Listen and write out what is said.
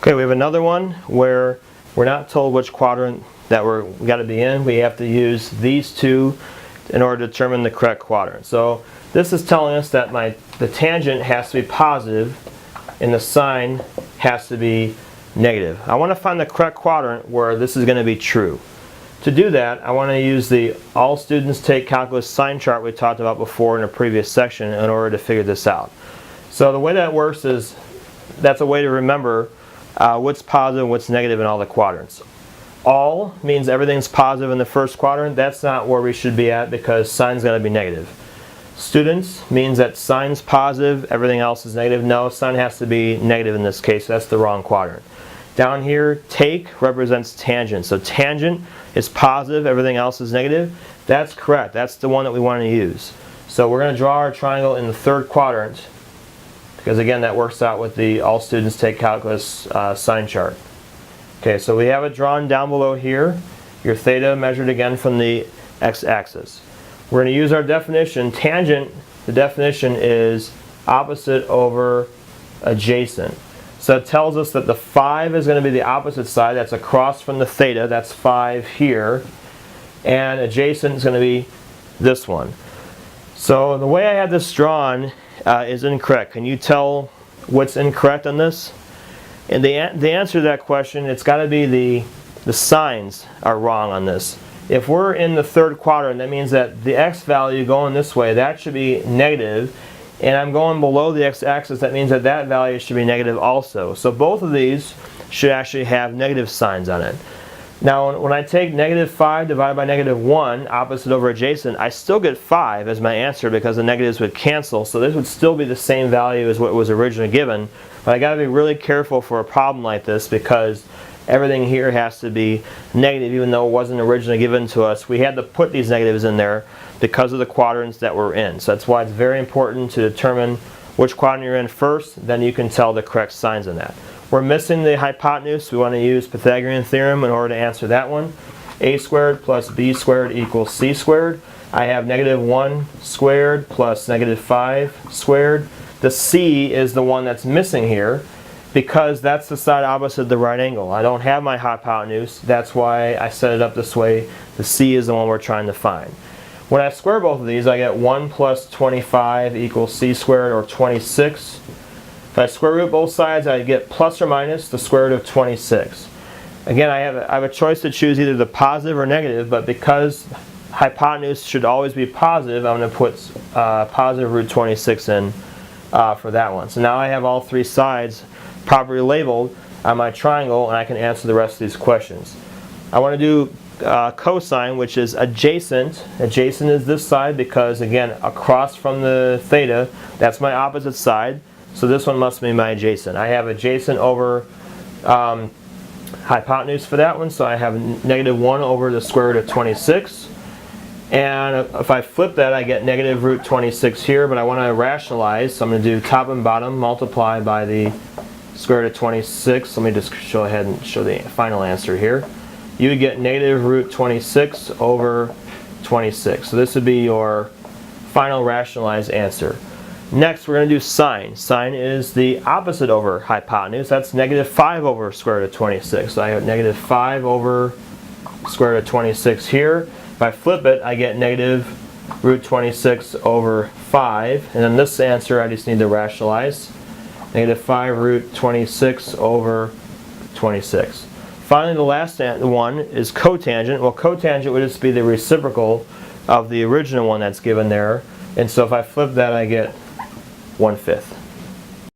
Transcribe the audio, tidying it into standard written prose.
Okay, we have another one where we're not told which quadrant that we got to be in. We have to use these two in order to determine the correct quadrant. So this is telling us that the tangent has to be positive and the sine has to be negative. I want to find the correct quadrant where this is going to be true. To do that, I want to use the all students take calculus sign chart we talked about before in a previous section in order to figure this out. So the way that works is, that's a way to remember what's positive and what's negative in all the quadrants. All means everything's positive in the first quadrant. That's not where we should be at because sine's going to be negative. Students means that sine's positive, everything else is negative. No, sine has to be negative in this case. That's the wrong quadrant. Down here, take represents tangent. So tangent is positive, everything else is negative. That's correct. That's the one that we want to use. So we're going to draw our triangle in the third quadrant because again that works out with the all students take calculus sign chart. Okay, so we have it drawn down below here. Your theta measured again from the x-axis. We're going to use our definition. Tangent, the definition is opposite over adjacent. So it tells us that the 5 is going to be the opposite side. That's across from the theta. That's 5 here. And adjacent is going to be this one. So the way I have this drawn is incorrect. Can you tell what's incorrect on this? And the answer to that question, it's got to be the signs are wrong on this. If we're in the third quadrant, that means that the x value going this way, that should be negative. And I'm going below the x-axis, that means that that value should be negative also. So both of these should actually have negative signs on it. Now when I take negative 5 divided by negative 1, opposite over adjacent, I still get 5 as my answer because the negatives would cancel. So this would still be the same value as what was originally given. But I got to be really careful for a problem like this because everything here has to be negative even though it wasn't originally given to us. We had to put these negatives in there because of the quadrants that we're in. So that's why it's very important to determine which quadrant you're in first, then you can tell the correct signs in that. We're missing the hypotenuse. We want to use Pythagorean Theorem in order to answer that one. A squared plus b squared equals c squared. I have negative 1 squared plus negative 5 squared. The c is the one that's missing here because that's the side opposite the right angle. I don't have my hypotenuse. That's why I set it up this way. The c is the one we're trying to find. When I square both of these, I get 1 plus 25 equals c squared, or 26. If I square root both sides, I get plus or minus the square root of 26. Again, I have a choice to choose either the positive or negative, but because hypotenuse should always be positive, I'm going to put positive root 26 in for that one. So now I have all three sides properly labeled on my triangle, and I can answer the rest of these questions. I want to do cosine, which is adjacent. Adjacent is this side because, again, across from the theta, that's my opposite side. So this one must be my adjacent. I have adjacent over hypotenuse for that one, so I have negative 1 over the square root of 26. And if I flip that, I get negative root 26 here, but I want to rationalize, so I'm going to do top and bottom multiply by the square root of 26. Let me just go ahead and show the final answer here. You would get negative root 26 over 26. So this would be your final rationalized answer. Next, we're going to do sine. Sine is the opposite over hypotenuse. That's negative 5 over square root of 26. So I have negative 5 over square root of 26 here. If I flip it, I get negative root 26 over 5. And then this answer, I just need to rationalize. Negative 5 root 26 over 26. Finally, the last one is cotangent. Well, cotangent would just be the reciprocal of the original one that's given there. And so if I flip that, I get 1/5.